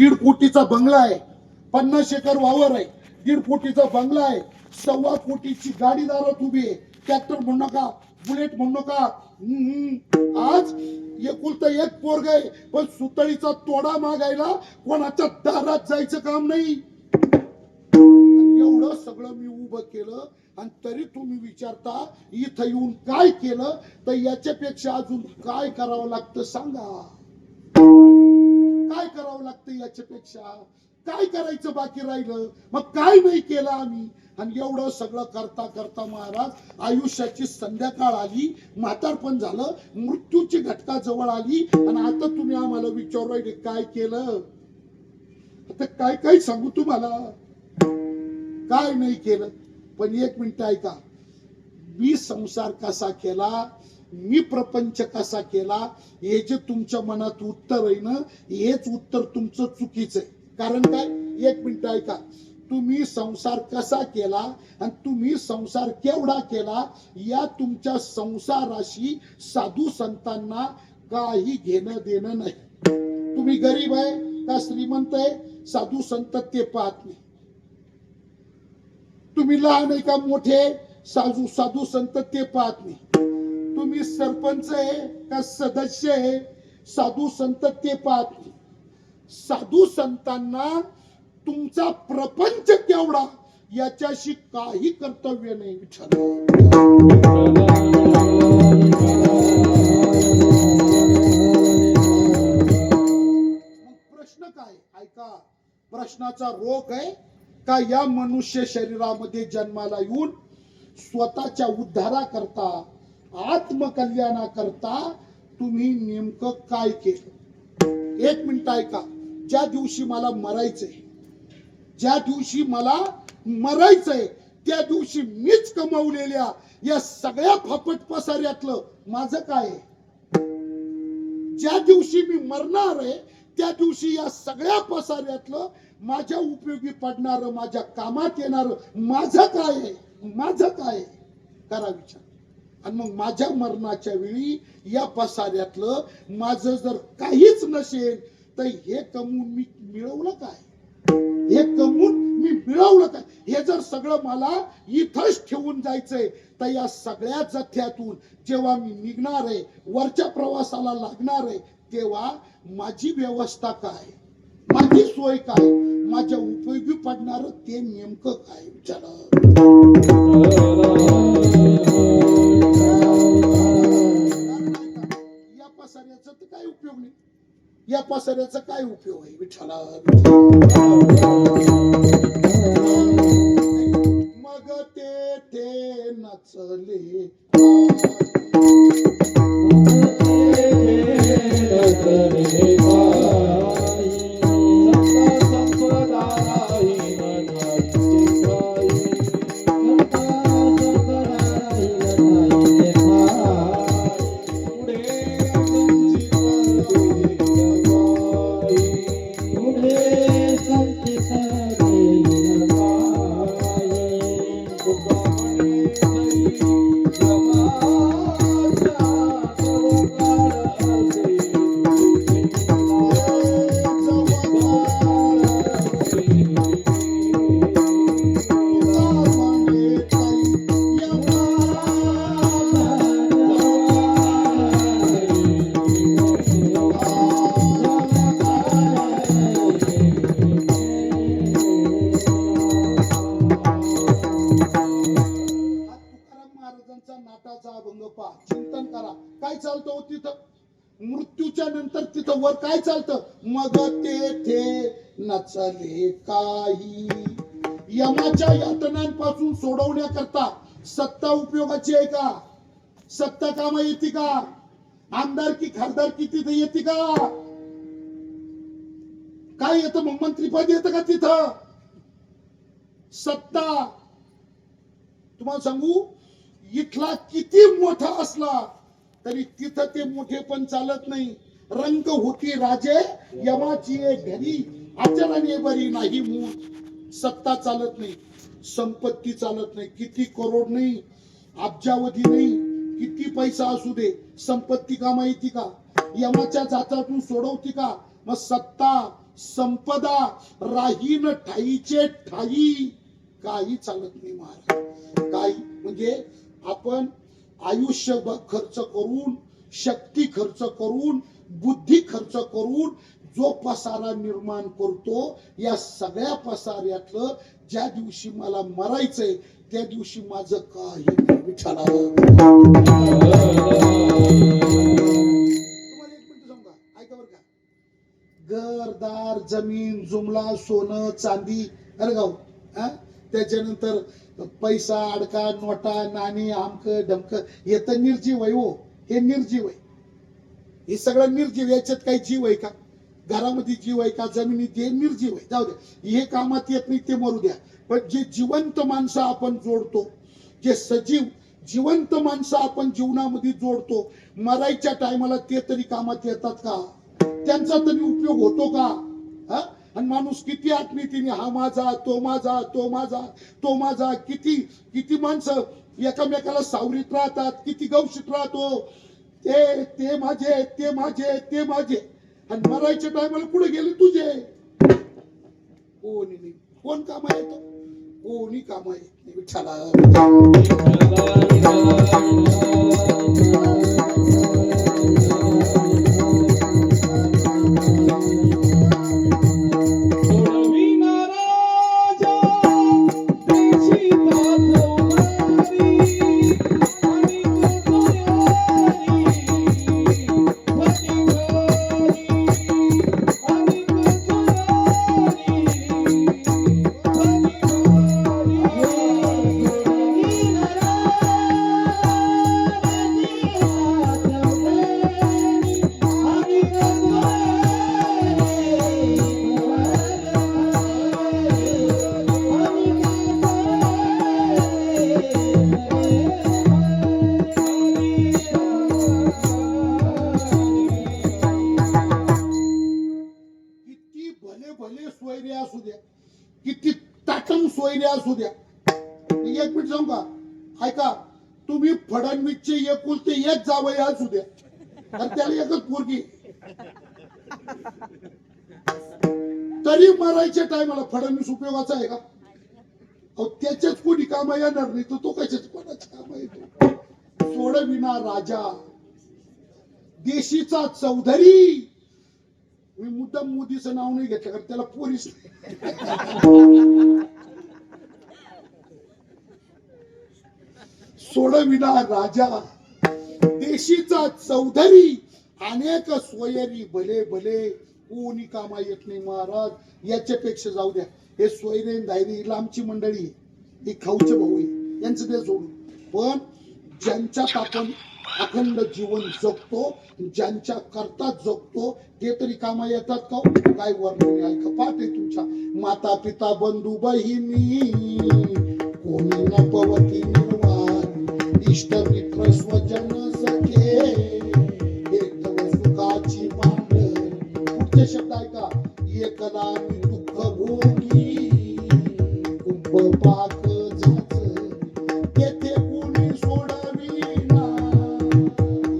1.5 कोटीचा बंगला आहे, 50 एकर वावर आहे, 1.5 कोटीचा बंगला आहे, 1.25 कोटीची गाडी दारात उभी आहे. ट्रॅक्टर म्हणू नका, बुलेट म्हणू नका. आज एकुलता एक पोरग आहे, पण सुतळीचा तोडा मागायला कोणाच्या दारात जायचं काम नाही. एवढं सगळं मी उभं केलं आणि तरी तुम्ही विचारता इथं येऊन काय केलं, तर याच्यापेक्षा अजून काय करावं लागतं सांगा. काय करावं लागतं याच्यापेक्षा? काय करायचं बाकी राहिलं? मग काय नाही केलं आम्ही. आणि एवढं सगळं करता करता महाराज आयुष्याची संध्याकाळ आली, म्हातारपण झालं, मृत्यूची घटका जवळ आली आणि आता तुम्ही आम्हाला विचारू राहिले काय केलं. आता काय काय सांगू तुम्हाला, काय नाही केलं. पण एक मिनिट ऐका, मी संसार कसा केला, मी प्रपंच कसा केला, हे जे तुमच्या मनात उत्तर आहे ना, हेच उत्तर तुमचं चुकीचं आहे. कारण काय, एक मिनिट ऐका, तुम्ही संसार कसा केला आणि तुम्ही संसार केवढा केला, या तुमच्या संसाराशी साधू संतांना काही घेणं देणं नाही. तुम्ही गरीब आहे का श्रीमंत आहे, साधू संत ते पाहत नाही. तुम्ही लहान आहे का मोठे, साधू संत ते पाहत नाही. तुम्ही सरपंच आहे का सदस्य आहे, साधू संत ते पाहत नाही. साधू संतांना तुमचा प्रपंच केवढा याच्याशी काही कर्तव्य नाही. प्रश्न काय ऐका, प्रश्नाचा रोग आहे का या मनुष्य शरीरामध्ये जन्माला येऊन स्वतःच्या उद्धाराकरता, आत्मकल्याणाकरता तुम्ही नेमकं काय केलं. एक मिनिट ऐका, ज्या दिवशी मला मरायचंय, ज्या दिवशी मला मरायचंय, त्या दिवशी मीच कमावलेल्या या सगळ्या फापट पसाऱ्यातलं माझं काय आहे. ज्या दिवशी मी मरणार आहे त्या दिवशी या सगळ्या पसाऱ्यातलं माझ्या उपयोगी पडणार, माझ्या कामात येणार माझं काय आहे, माझं काय आहे, करा विचार. आणि मग माझ्या मरणाच्या वेळी या पसाऱ्यातलं माझं जर काहीच नसेल तर हे कमवून मी मिळवलं काय, हे कमवून मी मिळवलं काय. हे जर सगळं मला इथंच ठेवून जायचंय तर या सगळ्या जथ्यातून जेव्हा मी निघणार आहे, वरच्या प्रवासाला लागणार आहे, तेव्हा माझी व्यवस्था काय, माझी सोय काय, माझ्या उपयोगी पडणार ते नेमकं काय विचारा. या पसाऱ्याचा तर काय उपयोग नाही, या पसाऱ्याचा काय उपयोग आहे विठ्ठला. मग ते नचले नाटाचा अभंग पहा, चिंतन करा. काय चालतं तिथं, मृत्यूच्या नंतर तिथं वर काय चालतं, मग तेथे नचले काही. यमाच्या यातनांपासून सोडवण्याकरता सत्ता उपयोगाची आहे का, सत्ता कामा येते का, आमदारकी खासदारकी तिथं येते का, काय येतं मग मंत्रीपद येतं का तिथं. सत्ता तुम्हाला सांगू, इथला किती मोठा असला तरी तिथं ते मोठे पण चालत नाही. रंग होती राजे यमाची घरी, आचरणे बरी नाही मूळ. सत्ता चालत नाही, संपत्ती चालत नाही, किती करोड नाही, अब्जावधी नाही, किती पैसा असू दे, संपत्ती कामा येते का, यमाच्या जाचातून सोडवती का. मग सत्ता संपदा राहीन ठाईचे ठाई, काही चालत नाही महाराज. काही म्हणजे आपण आयुष्य खर्च करून, शक्ती खर्च करून, बुद्धी खर्च करून जो पसारा निर्माण करतो, या सगळ्या पसाऱ्यातलं ज्या दिवशी मला मरायचंय त्या दिवशी माझं काही नाही विठ्ठला. तुम्हाला एक मिनिट सांगू का, ऐका बरं का. घरदार, जमीन, जुमला, सोनं, चांदी, अरे गाव, त्याच्यानंतर पैसा, अडका, नोटा, नाणी, आमक डमक, हे तर निर्जीव आहे. हो, हे निर्जीव आहे. हे सगळं निर्जीव. याच्यात काही जीव आहे का? घरामध्ये जीव आहे का? जमिनीत हे निर्जीव आहे. जाऊ द्या, हे कामात येत नाही ते मरू द्या. पण जे जिवंत माणसं आपण जोडतो, जे सजीव जिवंत माणसं आपण जीवनामध्ये जोडतो, मरायच्या टायमाला ते तरी कामात येतात का? त्यांचा तरी उपयोग होतो का? आणि माणूस किती आत्मीयतेने हा माझा, तो माझा, तो माझा, तो माझा, किती किती माणसं एकामेकाला सावरीत राहतात, किती गवशीत राहतो. ते माझे, ते माझे, ते माझे, आणि मरायच्या टायमाला कुठे गेले तुझे? कोणी नाही. कोण कामा येतो? कोणी कामा येत नाही विठ्ठला. किती टाटम सोयरे असू द्या. एक मिनिट सांगू का, ऐका, तुम्ही फडणवीसचे एकुलते एक जावई असू द्या, तर त्याला एकच पोरगी, तरी मरायच्या टायमाला फडणवीस उपयोगाचा आहे का? त्याच्याच कोणी कामा येणार नाही, तर तो कशाच कोणाच कामा येतो? सोडविना राजा देशीचा चौधरी. मी मुद्दाम मोदीचं नाव नाही घेतलं कारण त्याला पोरीस सोडविना राजा देशीचा चौधरी, अनेक सोयरी भले भले, कोणी कामा येत नाही महाराज. याच्यापेक्षा जाऊ द्या, हे सोयरे दायरे लांबची मंडळी, ही खाऊचे भाऊ आहे, यांचं ते सोडून. पण ज्यांच्यात आपण अखंड जीवन जगतो, ज्यांच्या करता जगतो, ते तरी कामा येतात का? काय वर्णन आहे का? पाठ आहे तुमच्या. माता पिता बंधू बहिणी कोणी न पवती निर्वाण, इष्ट मित्र स्वजन सखे एक सुखाची मांडण. पुढचे शब्द ऐका. एकदा मी दुःख भोगी कुंभ पाक जाच, तेथे कोणी सोडविना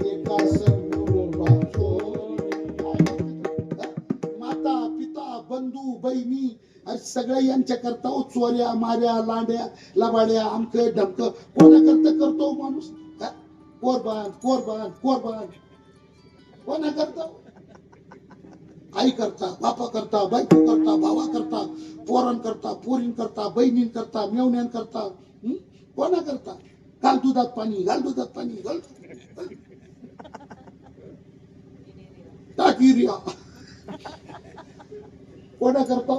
एका सद्गुरूबाचो. माता पिता बंधू बहिणी सगळ्या यांच्या करता चोऱ्या माऱ्या लांड्या लबाड्या आमक ढमक कोणा करता करतो माणूस? कोरबान कोरबान कोरबान कोणा करता? आई करता, बापा करता, बायको करता, भावा करता, पोरां करता, पोरीं करता, बहिणीं करता, मेवण्यां करता, कोणा करता? घाल दुधात पाणी, घाल दुधात पाणी, घाल टाक युरिया. कोणा करता?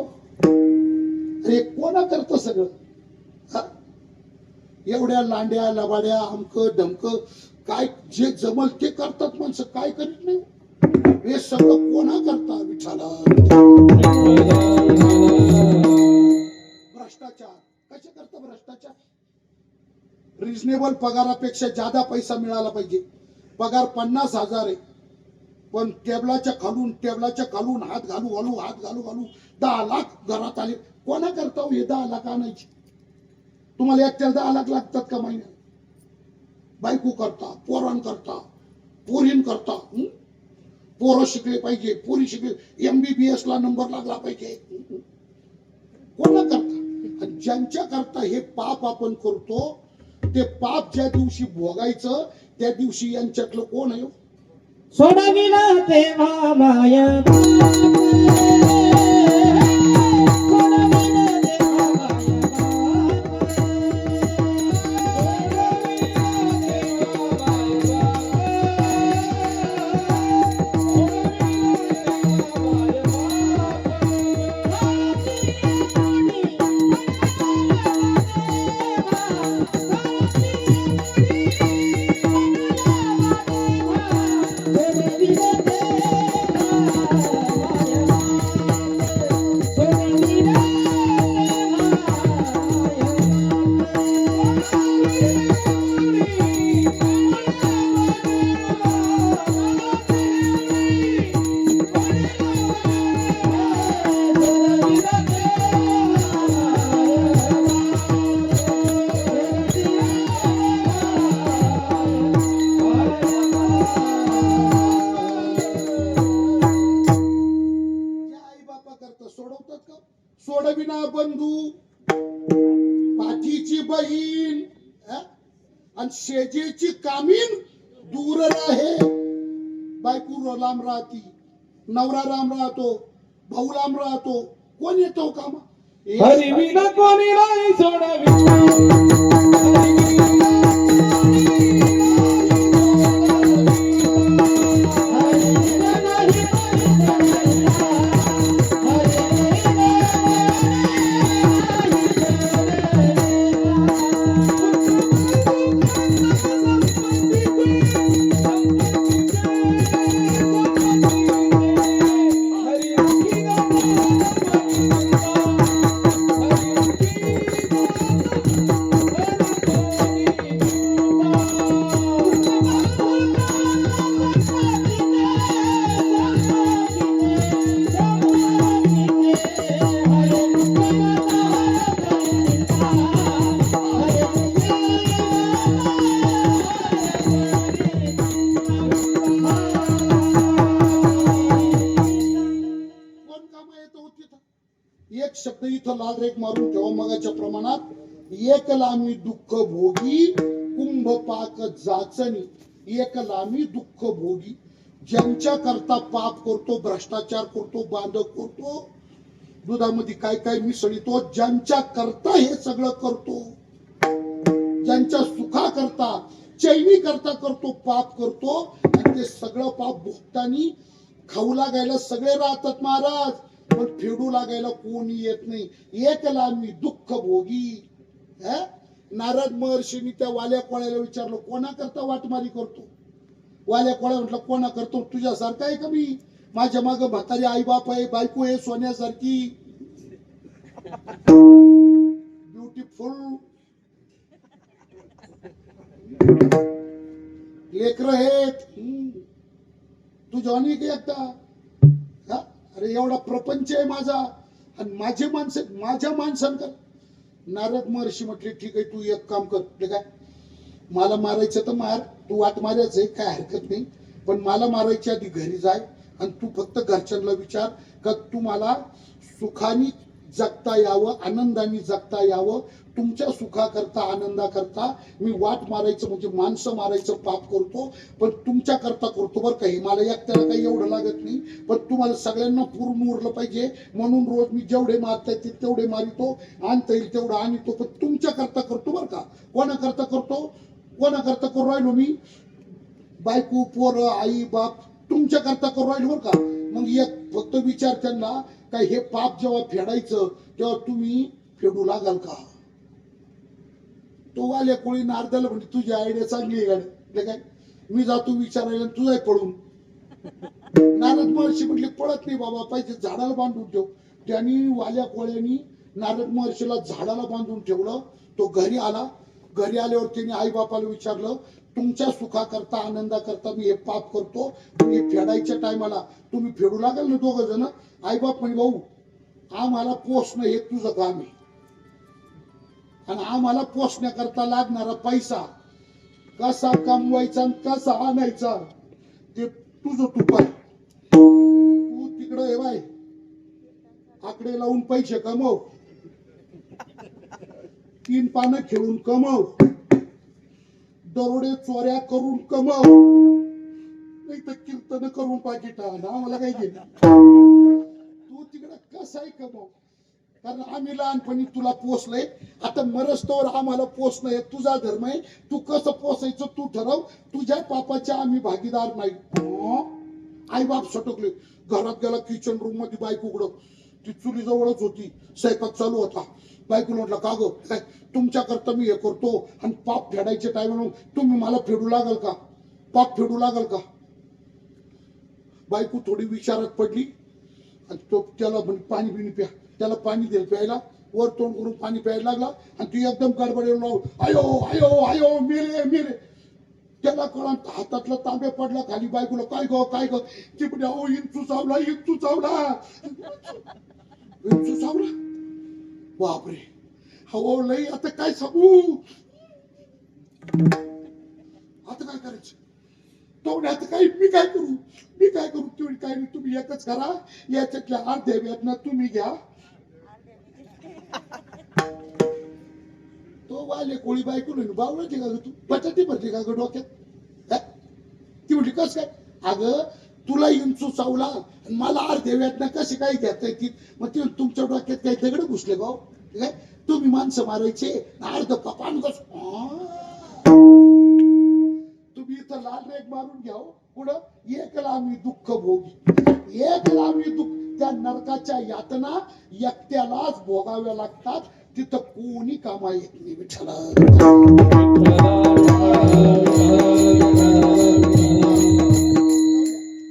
अरे कोणा करता सगळं? एवढ्या लांड्या लबाड्या अमक डमक काय जे जमल ते करतात माणसं, काय करीत नाही. हे सगळं कोणा करता विठ्ठला? भ्रष्टाचार. कसे करता भ्रष्टाचार? रिजनेबल पगारापेक्षा ज्यादा पैसा मिळाला पाहिजे. पगार 50,000 आहे, पण टेबलाच्या खालून हात घालू 10 लाख घरात आले. कोणा करता हे 10 लाख आणायचे? तुम्हाला एकट्याला 10 लाख लागतात का महिन्यात? बायको करता, पोरां करता, पोरीन करता, पोरं शिकले पाहिजे, पोरी शिकले, MBBS ला नंबर लागला पाहिजे. कोणा करता? आणि ज्यांच्या करता हे पाप आपण करतो, ते पाप ज्या दिवशी भोगायचं त्या दिवशी यांच्यातलं कोण आहे? सोडविला तेव्हा माया सोडवतात का? सोडविना बंधू, पाठीची बहीण आणि शेजेची कामीन दूर राहे. बायको लांब राहती, नवरा लांब राहतो, भाऊ लांब राहतो, कोण येतो कामा? हरिविना कोणी नाही सोडविना एक शब्द इथं लाल रेख मारून ठेवा मगाच्या प्रमाणात. एक लामी दुःख भोगी कुंभ पाक जाचणी. एक लामी दुःख भोगी, ज्यांच्या करता पाप करतो, भ्रष्टाचार करतो, बांधक करतो, दुधामध्ये काय काय मिसळतो, ज्यांच्या करता हे सगळं करतो, ज्यांच्या सुखा करता चैनी करता करतो, पाप करतो, आणि ते सगळं पाप भोगतानी खाऊ लागायला सगळे राहतात महाराज, पण फेडू लागायला कोणी येत नाही. एक लामी दुःख भोगी. नारद महर्षींनी त्या वाल्या कोळ्याला विचारलं, कोणा करता वाटमारी करतो? वाल्या कोळ्या म्हटलं, कोणा करतो? तुझ्यासारखा आहे का मी? माझ्या माग म्हातारी आई बाप आहे, बायको आहे सोन्यासारखी, ब्युटिफुल, लेकर आहेत, तुझ्या अनेक एकटा. अरे एवढा प्रपंच आहे माझा, आणि माझे माणसं माझ्या माणसांकर. नारद महर्षी म्हटले, ठीक आहे, तू एक काम कर, ठीक आहे, मला मारायचं तर मार, तू वाट मारायचं आहे, काय हरकत नाही, पण मला मारायच्या आधी घरी जाय, आणि तू फक्त घरच्यांना विचार का तुम्हाला सुखाने जगता यावं, आनंदाने जगता यावं. तुमच्या सुखाकरता, आनंदाकरता मी वाट मारायचं म्हणजे माणसं मारायचं पाप करतो, पण तुमच्या करता करतो बरं काही. मला एकट्याला काही एवढं लागत नाही, पण तुम्हाला सगळ्यांना पूर्ण उरलं पाहिजे म्हणून रोज मी जेवढे मारता येतील तेवढे मारितो, आणता येईल तेवढं आणतो, पण तुमच्या करता करतो बरं का. कोणा करता करतो? कोणा करता करू राहिलो मी? बायको, पोरं, आई बाप, तुमच्या करता करू राहिलो बरं का. मग एक फक्त विचार त्यांना, काय हे पाप जेव्हा फेडायचं तेव्हा तुम्ही फेडू लागाल का? तो वाल्या कोळी नारदाला म्हणजे तुझी आयडिया चांगली आहे गाडी, काय मी जातो विचारायला, तुझाही पळून. नारद महर्षी म्हटले, पळत नाही बाबा, पाहिजे झाडाला बांधून ठेव. त्यांनी वाल्या कोळ्यांनी नारद महर्षीला झाडाला बांधून ठेवलं. तो घरी आला. घरी आल्यावर त्यांनी आई बापाला विचारलं, तुमच्या सुखाकरता, आनंदाकरता मी हे पाप करतो, पण हे फेडायच्या टायमाला तुम्ही फेडू लागाल ना दोघ जण? आई बाप म्हणे, भाऊ आम्हाला पोसणं हे तुझं काम आहे, आणि आम्हाला पोसण्याकरता लागणारा पैसा कसा कमवायचा आणि कसा आणायचा ते तुझं तू पाय. आकडे लावून पैसे कमव, 3 पानं खेळून कमव, दरोडे चोऱ्या करून कमव, नाही तर कीर्तन करून पाकिट ना मला काही घेणं. तू तिकडे कसाही कमव, कारण आम्ही लहानपणी तुला पोसलंय. आता मरस्तोवर आम्हाला पोसणं हे तुझा धर्म आहे. तू कसं पोसायचं तू ठरव. तुझ्या पापाच्या आम्ही भागीदार नाही. आई बाप सटकले. घरात गेला, किचन रूम मध्ये बायको उघड, ती चुली जवळच होती, स्वयंपाक चालू होता. बायको म्हटलं का गो काय तुमच्या करता मी हे करतो आणि पाप फेडायचे टाइम तुम्ही मला फेडू लागल का, पाप फेडू लागल का. बायको थोडी विचारात पडली आणि तो त्याला पाणी बिणी प्या, त्याला पाणी दिलं प्यायला. वर तोंड करून पाणी प्यायला लागला आणि ती एकदम गडबडीला आयो आयो आयो मेरे मेरे. त्याला कळा हातातला तांबे पडला खाली. बायकोला काय ग काय ग. ती म्हणजे अहो इंचू चावला इंचू चावला इंचू चावला. बापरे हो लई. आता काय सांगू, आता काय करायचं. तो आता काय मी काय करू, मी काय करू. तुम्ही काय नाही, तुम्ही एकच करा, याच्यातल्या अर्ध्या वेदना तुम्ही घ्या. तो वाले कोळी बायको नाही बावळाची का ग तू, बटाटी भरली का ग डोक्यात. ती म्हटली कस काय. अगं तुला इंचू चावला आणि मला अर्ध्या वेदना कशी काय घेता येतील. मग ते तुमच्या डोक्यात काही दगड घुसले भाऊ काय. तुम्ही माणसं मारायचे अर्ध पान कस. तुम्ही इथं लाल रेग मारून घ्या. पुढं एकला आम्ही दुःख भोगी, एकला आम्ही दुःख. त्या नरकाच्या यातना एकट्यालाच भोगाव्या लागतात. तिथं कोणी कामा येत नाही. विठ्ठला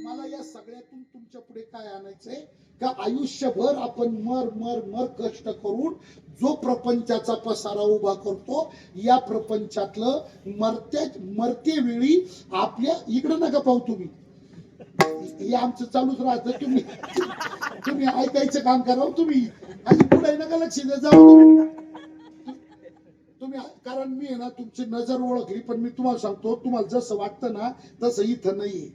मला या सगळ्यातून तुमच्या पुढे काय आणायचंय का आयुष्यभर आपण मर मर मर कष्ट करून जो प्रपंचाचा पसारा उभा करतो, या प्रपंचातलं मरते वेळी आपल्या इकडं नका पाहू तुम्ही. हे आमचं चालूच राहतं. तुम्ही ऐकायचं काम करा तुम्ही आणि पुढे नका लक्ष द्या जाऊ तुम्ही. कारण मी आहे ना तुमची नजर ओळखली, पण मी तुम्हाला सांगतो तुम्हाला जसं वाटतं ना तसं इथं नाहीये.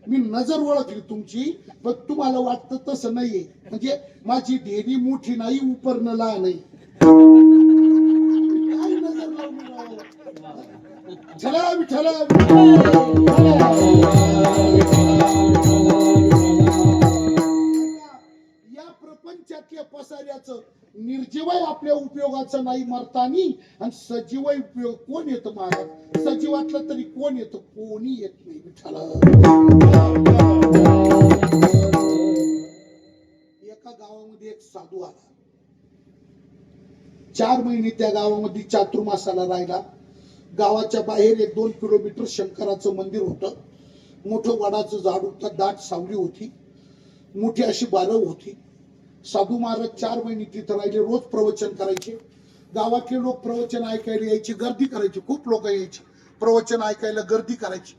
मी नजर ओळखली तुमची, पण तुम्हाला वाटतं तसं नाहीये. म्हणजे माझी ढेरी मोठी नाही, उपरणं लहान नाही. काय नजर लावून चला विठ्ठला. या प्रपंचातल्या पसाऱ्याचं निर्जीवय आपल्या उपयोगाचं नाही मरतानी, आणि सजीवय उपयोग कोण येतं महाराज. सजीवातलं तरी कोण येतं, कोणी येत नाही. विठ्ठला एका गावामध्ये एक साधू आला. 4 महिने त्या गावामध्ये चातुर्मासाला राहिला. गावाच्या बाहेर 1-2 किलोमीटर शंकराचं मंदिर होतं. मोठं वडाचं झाड होतं, दाट सावली होती, मोठी अशी बारव होती. साधू महाराज 4 महिने तिथं राहिले. रोज प्रवचन करायचे. गावातले लोक प्रवचन ऐकायला यायची, गर्दी करायची. खूप लोक यायची प्रवचन ऐकायला, गर्दी करायची.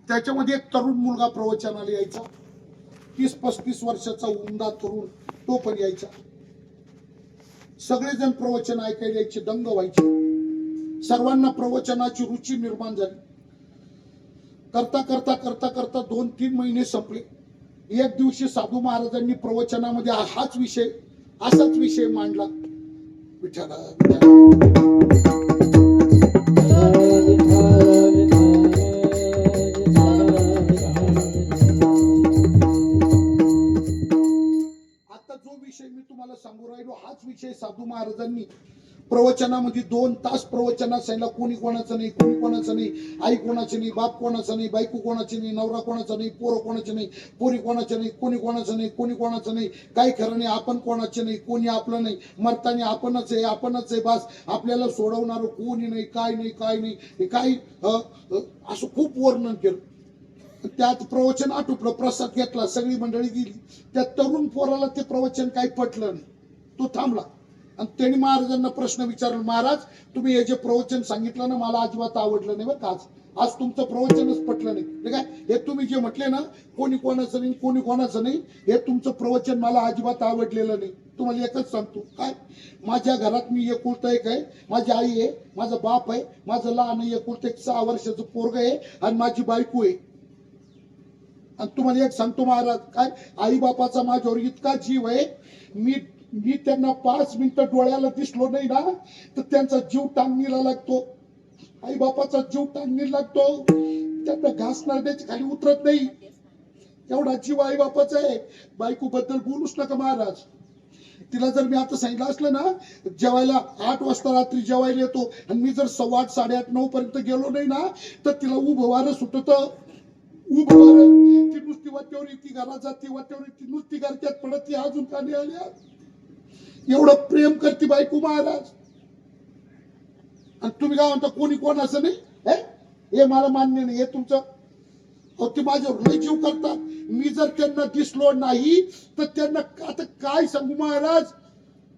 त्याच्यामध्ये एक तरुण मुलगा प्रवचनाला यायचा. 30-35 वर्षाचा उमदा तरुण, तो पण यायचा. सगळेजण प्रवचन ऐकायला यायचे, दंग व्हायचे. सर्वांना प्रवचनाची रुची निर्माण झाली. करता करता करता करता 2-3 महिने संपले. एक दिवशी साधू महाराजांनी प्रवचनामध्ये असाच विषय मांडला. विठ्ठला आता जो विषय मी तुम्हाला सांगू राहिलो, हाच विषय साधू महाराजांनी प्रवचनामध्ये 2 तास प्रवचनात सांगितलं. कोणी कोणाचं नाही, कोणी कोणाचं नाही, आई कोणाची नाही, बाप कोणाचं नाही, बायको कोणाची नाही, नवरा कोणाचा नाही, पोरं कोणाचे नाही, पोरी कोणाचे नाही, कोणी कोणाचं नाही, कोणी कोणाचं नाही, काही खरं नाही, आपण कोणाचे नाही, कोणी आपलं नाही, मरताना आपणच आहे, आपणच आहे, बस आपल्याला सोडवणार कोणी नाही, काय नाही, काय नाही, काही असं खूप वर्णन केलं. त्यात प्रवचन आटोपलं, प्रसाद घेतला, सगळी मंडळी गेली. त्या तरुण पोराला ते प्रवचन काही पटलं नाही. तो थांबला आणि त्यांनी महाराजांना प्रश्न विचारला, महाराज तुम्ही हे जे प्रवचन सांगितलं ना मला अजिबात आवडलं नाही बरं का. आज तुमचं प्रवचनच पटलं नाही. काय हे तुम्ही जे म्हटले ना कोणी कोणाचं नाही, कोणी कोणाचं नाही, हे तुमचं प्रवचन मला अजिबात आवडलेलं नाही. तुम्हाला एकच सांगतो, काय माझ्या घरात मी एकुलता एक आहे. माझी आई आहे, माझा बाप आहे, माझं लहान एकुलता एक 6 वर्षाचं पोरग आहे आणि माझी बायको आहे. आणि तुम्हाला एक सांगतो महाराज, काय आई बापाचा माझ्यावर इतका जीव आहे, मी मी त्यांना 5 मिनिटं डोळ्याला दिसलो नाही ना तर त्यांचा जीव टांगणीला लागतो. आई बापाचा जीव टांगणीला लागतो, त्यांना घास नारड्याची खाली उतरत नाही, एवढा जीव आई बापाचा आहे. बायको बद्दल बोलूच नका महाराज. तिला जर मी आता सांगितलं असलं ना जेवायला 8 वाजता रात्री जेवायला येतो आणि मी जर 8:15 8:30 9 पर्यंत गेलो नाही ना तर तिला उभं वारं सुटत, उभं वारं. ती नुसती वाट्यावर येते, घरात जाते, वाट्यावर येते, नुसती घरच्यात पडत, ती अजून का नाही आल्या. एवढं प्रेम करते बायको महाराज. आणि तुम्ही काय म्हणता कोणी कोण असं नाही, हे मला मान्य नाही, हे तुमचं. ते माझ्यावर लय जीव करतात. मी जर त्यांना दिसलो नाही तर त्यांना आता काय सांगू महाराज.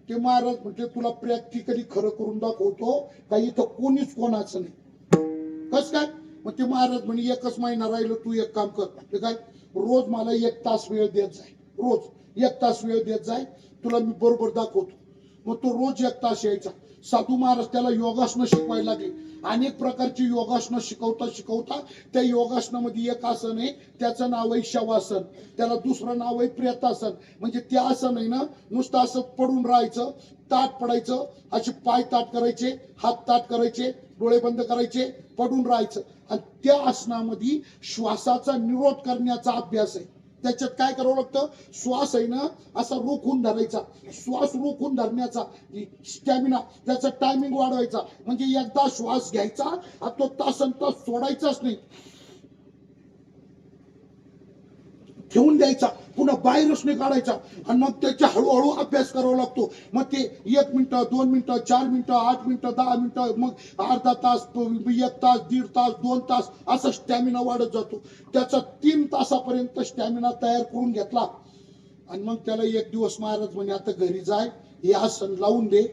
ते महाराज म्हटले तुला प्रॅक्टिकली खरं करून दाखवतो का इथं कोणीच कोणाचं नाही. कस काय? मग ते महाराज म्हणे 1च महिना राहिलं, तू एक काम कर, ते काय रोज मला 1 तास वेळ देत जाय, रोज 1 तास वेळ देत जाय, तुला मी बरोबर दाखवतो. मग तो रोज 1 तास यायचा. साधू महाराज त्याला योगासनं शिकवायला लागले. अनेक प्रकारची योगासनं शिकवता शिकवता त्या योगासनामध्ये एक आसन आहे, त्याचं नाव आहे शवासन, त्याला दुसरं नाव आहे प्रेतासन. म्हणजे ते आसन आहे ना नुसतं असं पडून राहायचं, ताट पडायचं, असे पाय ताट करायचे, हात ताट करायचे, डोळे बंद करायचे, पडून राहायचं. आणि त्या आसनामध्ये श्वासाचा निरोध करण्याचा अभ्यास आहे. त्याच्यात काय करावं लागतं, श्वास आहे ना असा रोखून धरायचा, श्वास रोखून धरण्याचा स्टॅमिना, त्याचा टायमिंग वाढवायचा. म्हणजे एकदा श्वास घ्यायचा आणि तो तासन तास सोडायचाच नाही, ठेवून द्यायचा, पुन्हा बाहेरच नाही काढायचा. आणि मग त्याचा हळूहळू अभ्यास करावा लागतो. मग ते 1 मिनिटं 2 मिनिटं 4 मिनिटं 8 मिनिटं 10 मिनिटं, मग अर्धा तास, 1 तास, 1.5 तास, 2 तास, असा स्टॅमिना वाढत जातो. त्याचा 3 तासापर्यंत स्टॅमिना तयार करून घेतला. आणि मग त्याला एक दिवस महाराज म्हणे आता घरी जाय, हे आसन लावून दे.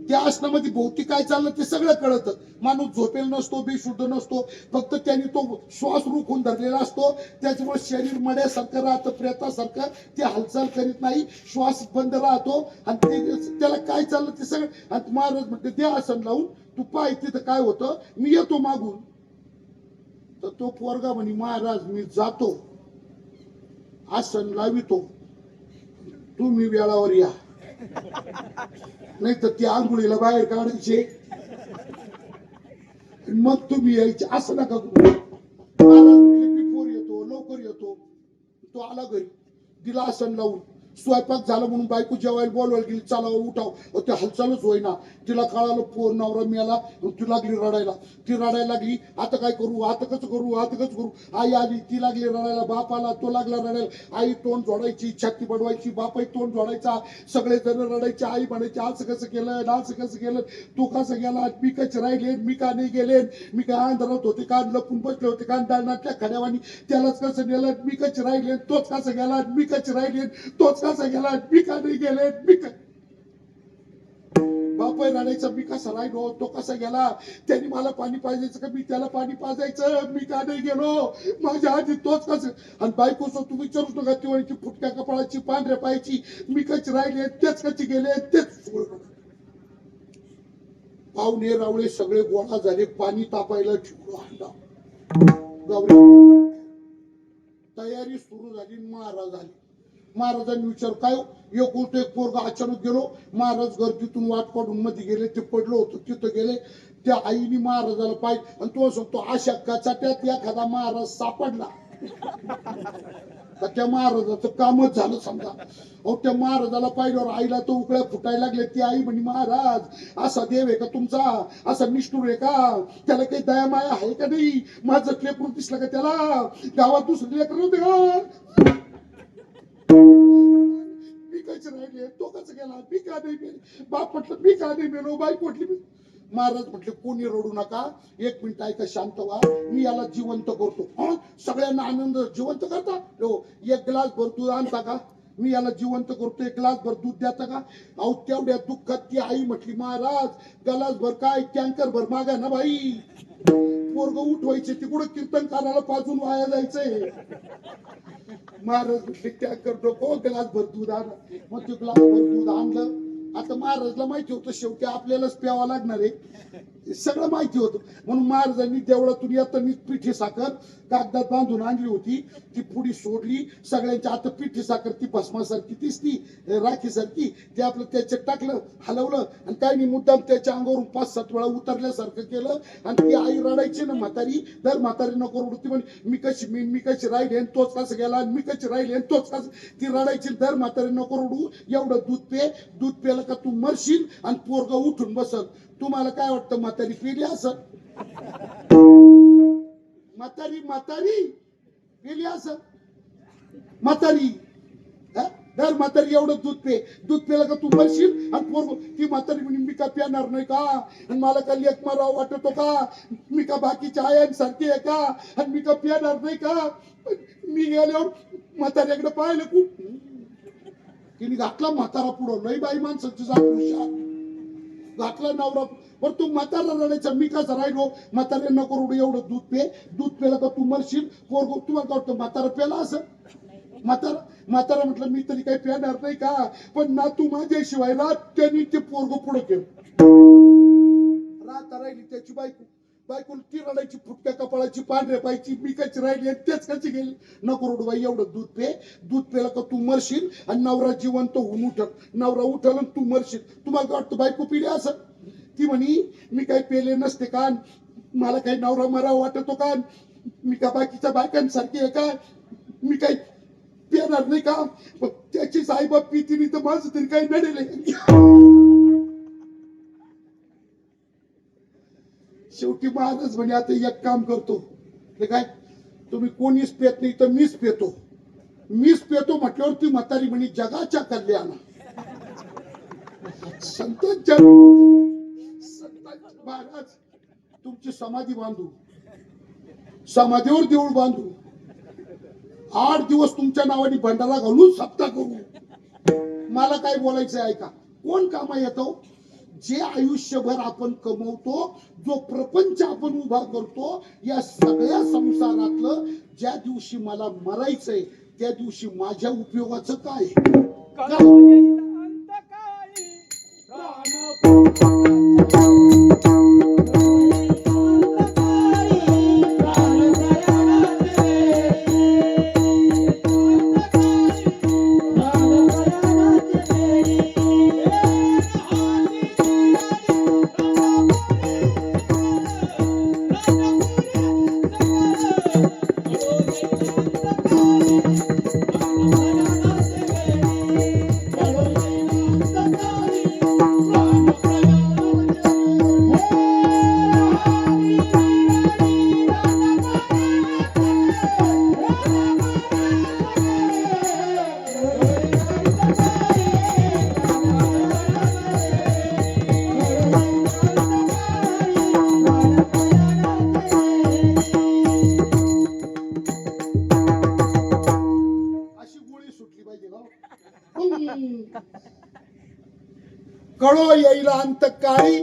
त्या आसनामध्ये भौतिक काय चाललं ते सगळं कळतं. माणूस झोपेल नसतो, बेशुद्ध नसतो, फक्त त्याने तो श्वास रोखून धरलेला असतो. त्याच्यामुळे शरीर मड्यासारखं राहतं, प्रेतासारखं, ते हालचाल करीत नाही, श्वास बंद राहतो. आणि त्याला काय चाललं ते सगळं. आणि महाराज म्हणते ते आसन लावून तू पाय तिथं काय होतं, मी येतो मागून. तर तो पोरगा म्हणे महाराज मी जातो, आसन लावितो, तुम्ही वेळावर या, नाही तर ती आंघोळीला बाहेर काढायचे मग तुम्ही यायचे, असं नका करू. बिफोर येतो, लवकर येतो. तो आला घरी, तिला आसन लावून स्वयंपाक झाला म्हणून बायको जेवायला बोलवायला गेली, चला उठाव, ते हालचालच होईना. तिला कळालं पोर नवरा मिळाला, ती लागली रडायला. ती रडायला लागली, आता काय करू, आता कसं करू, आता कसं करू. आई आली, ती लागली रडायला, बाप आला, तो लागला रडायला. आई तोंड जोडायची, छाती बडवायची, बापाई तोंड जोडायचा, सगळे जण रडायचे. आई म्हणायची असं कसं केलं, असं कसं केलं, तू कसं गेला, मी कसे राहिले, मी का नाही गेले, मी काय अंधारात होते का, लपून बसले होते का, दालनातल्या खड्यावानी, त्यालाच कसं नेलं, मी कसे राहिले, तोच कसं गेला, मी कसे राहिले, तोच कसा गेला, मी का नाही गेले, मी का. बापाई रडायचं, मी कसा राहिलो, तो कसा गेला, त्यांनी मला पाणी पाजायचं का मी त्याला पाणी पाजायचं, मी का नाही गेलो, माझ्या आधी तोच कसं. आणि बायकोचं तू विचारूच नका, ती वळची फुटक्या कपाळाची, पांढऱ्या पायाची, मी कशी राहिले, तेच कशी गेले, तेच. पाहुणे रावळे सगळे गोळा झाले, पाणी तापायला ठेवलं अंडा. गौरी तयारी सुरू झाली, महाराज आले. महाराजांनी विचार काय एक एक पोरगा अचानक गेलो. महाराज गर्दीतून वाट काढून मध्ये गेले, ते पडलो होतो तिथं गेले. त्या आईने महाराजाला पाहिजे आणि तो सांगतो अशा कचाट्यात एखादा महाराज सापडला तर त्या महाराजाचं कामच झालं समजा. अहो त्या महाराजाला पाहिल्यावर आईला तो उकळ्या फुटायला लागले. ती आई म्हणे महाराज असा देव आहे का तुमचा, असा निष्ठुर आहे का, त्याला काही दया माया आहे का नाही, माझं लेकरू दिसलं का त्याला, गावात दुसरं लेकर नव्हते का, मी कसे राहिले, तो कसं गेला, मी का नाही मेलो, बाप म्हटलं मी का नाही मेलो, बाई म्हटली. महाराज म्हटले कोणी रडू नका, 1 मिनिट ऐका, शांत व्हा, मी याला जिवंत करतो. सगळ्यांना आनंद, जिवंत करता, 1 ग्लास भर दूध आणता का, मी याला जिवंत करतो, 1 ग्लास भर दूध द्याता का. अहो तेवढ्या दुःखात ती आई म्हटली महाराज ग्लास भर काय, टँकर भर मागा ना बाई. पोरग उठवायचे तिकडं कीर्तनकाराला पाजून वाया जायचंय. महाराज म्हटले टँकर नको, ग्लास भर दूध आण. मग ते ग्लास भर दूध आणलं. आता महाराजला माहिती होतं शेवटी आपल्यालाच प्यावं लागणार आहे, सगळं माहिती होतं. म्हणून महाराजांनी देवळातून येताना पिठी साखर कागदात बांधून आणली होती ती पुडी सोडली सगळ्यांच्या आता पिठी साखर ती भस्मासारखी दिसती राखी सारखी ते आपलं त्याच्यात टाकलं हलवलं आणि काही नाही मुद्दाम त्याच्या अंगावरून 5-7 वेळा उतरल्यासारखं केलं आणि ती आई रडायची ना म्हातारी तर म्हातारी नको रडू ती म्हणे मी कशी राहिली आणि तोच कसं गेला आणि मी कशी राहिली आणि तोच कसं ती रडायची दर म्हातारी नको रडू एवढं दूध पेलं का तू मरशील आणि पोरग उठून बसल तुम्हाला काय वाटतं म्हातारी पिली असं म्हातारी पिली असं म्हातारी दर म्हातारी एवढं दूध पेलं का तू मरशील आणि पोरग ती म्हातारी म्हणे मी का पिणार नाही का आणि मला का लेक मारावं वाटतो का मी का बाकीच्या आयांसारखी आहे का आणि मी का पिणार नाही का मी गेल्यावर म्हाताऱ्याकडे पाहिलं खूप तिने घातला म्हातारा पुढं लई बाई माणसाची जात घातला नवरा पण तू म्हातारा रडायचा मी कसा राहिलो म्हातारे नको रडू एवढं दूध पेलं का तू मरशील पोरग तुम्हाला काय वाटतं म्हातारा पेला असं म्हातारा म्हटलं मी तरी काही पिणार नाही का पण ना तू माझ्याशिवाय रात त्यांनी ते पोरग पुढे केलं रात राहिली त्याची बायको ती रडायची फुटक्या कपाळाची पांढऱ्या पायची मी कशी राहिली तेच कशी गेली नको रडू बाई एवढं दूध पेलं का तू मरशील आणि नवरा जिवंत होऊन नवरा उठल आणि तू मरशील तुम्हाला काय वाटतं बायको पिली असं ती म्हणी मी काही पेले नसते का मला काही नवरा मरावा वाटतो का मी का बाकीच्या बायकांसारखी आहे का मी काही पिणार नाही का पण त्याची साईबाप पिती तर माझं तरी काही नडेल शेवटी महाराज म्हणे आता एक काम करतो ते काय तुम्ही कोणीच पेत नाही तर मीच पेतो म्हटल्यावर ती म्हातारी म्हणे जगाच्या कल्याणा संतांच्या महाराज तुमची समाधी बांधू समाधीवर देऊळ बांधू 8 दिवस तुमच्या नावाने भंडारा घालून सप्ताह करू मला काय बोलायचं ऐका कोण कामा येतो जे आयुष्यभर आपण कमवतो जो प्रपंच आपण उभा करतो या सगळ्या संसारातलं ज्या दिवशी मला मरायचंय त्या दिवशी माझ्या उपयोगाचं काय कळो येईल अंतकाळी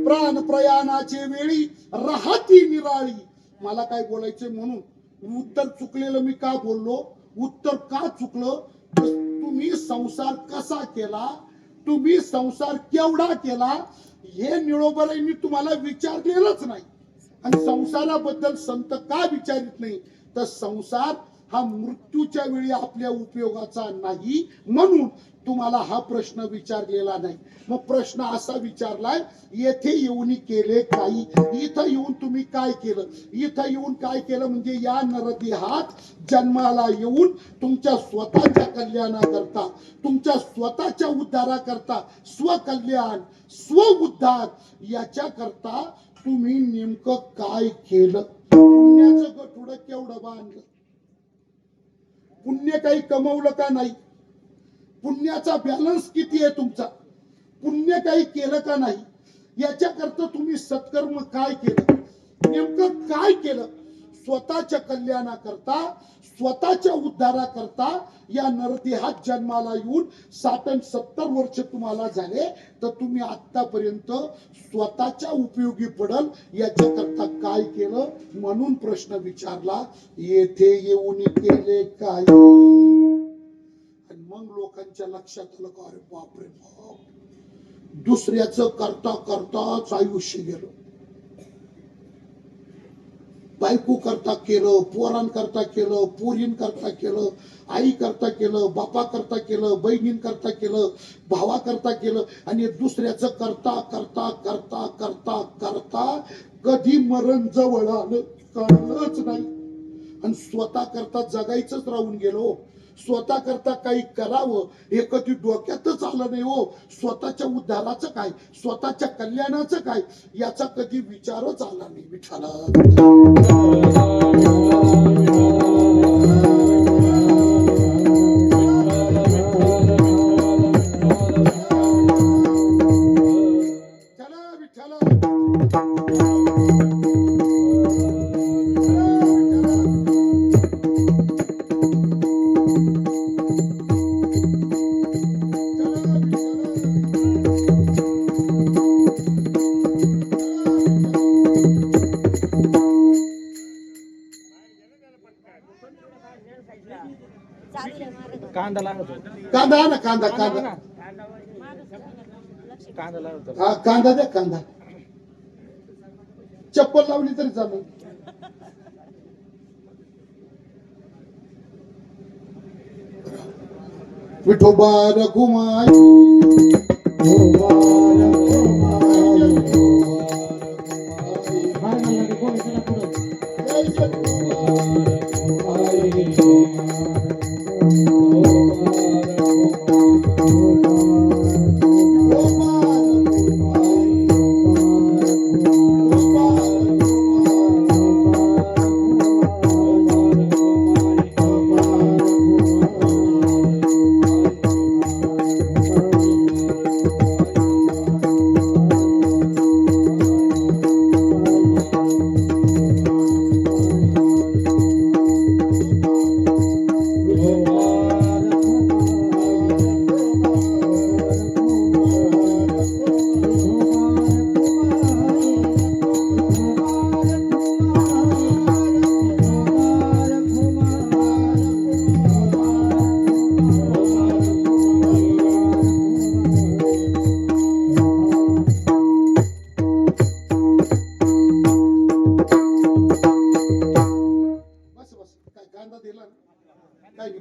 प्राण प्रयाणाचे वेळी राहती निराळी मला काय बोलायचंय म्हणून उत्तर चुकलेलं मी का बोललो उत्तर का चुकलं तुम्ही संसार कसा केला तुम्ही संसार केवढा केला हे निळोबरांनी तुम्हाला विचारलेलंच नाही आणि संसाराबद्दल संत का विचारित नाही तर संसार हा मृत्यूच्या वेळी आपल्या उपयोगाचा नाही म्हणून तुम्हाला हा प्रश्न विचारलेला नाही मग प्रश्न असा विचारलाय येथे येऊन केले काही इथं येऊन तुम्ही काय केलं इथं येऊन काय केलं म्हणजे या नरदेहात जन्माला येऊन तुमच्या स्वतःच्या कल्याणाकरता तुमच्या स्वतःच्या उद्धाराकरता स्वकल्याण स्व उद्धार याच्या करता तुम्ही नेमकं काय केलं पुण्याचं गठुडं केवढं बांधलं पुण्य काही कमवलं का नाही पुण्याचा बॅलन्स किती आहे तुमचा पुण्य काही केलं का नाही याच्याकरता तुम्ही सत्कर्म काय केलं नेमकं काय केलं स्वतःच्या कल्याणाकरता स्वतःच्या उद्धाराकरता या नरदेहात जन्माला येऊन 60-70 वर्ष तुम्हाला झाले तर तुम्ही आतापर्यंत स्वतःच्या उपयोगी पडल याच्याकरता काय केलं म्हणून प्रश्न विचारला येथे येऊन केले काय आणि मग लोकांच्या लक्षात आलं का अरे बापरे बाप दुसऱ्याचं करता करताच आयुष्य गेलं बायको करता केलं, पोरांकरता केलं, पोरींकरता केलं, आई करता केलं, बापा करता केलं, बहिणीं करता केलं, भावा करता केलं आणि दुसऱ्याचं करता करता करता करता करता कधी मरण जवळ आलं कळलंच नाही. आणि स्वतः करता जगायचंच राहून गेलो. स्वतः करता काही करावं हे कधी डोक्यातच आलं नाही हो. स्वतःच्या उद्धाराचं काय, स्वतःच्या कल्याणाचं काय याचा कधी विचारच आला नाही. विठ्ठला कांदा लागतो. कांदा ना, कांदा कांदा कांदा लागतो. हा कांदा द्या, कांदा. चप्पल लावली तरी चालेल. विठोबा रघुमाई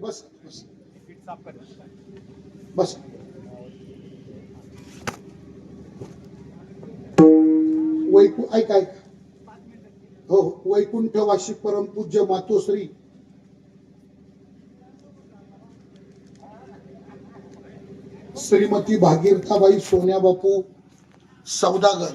बस बस बस. ऐक ऐक. हो, वैकुंठवासी परमपूज्य मातोश्री श्रीमती भागीरथाबाई सोन्या बापू सौदागर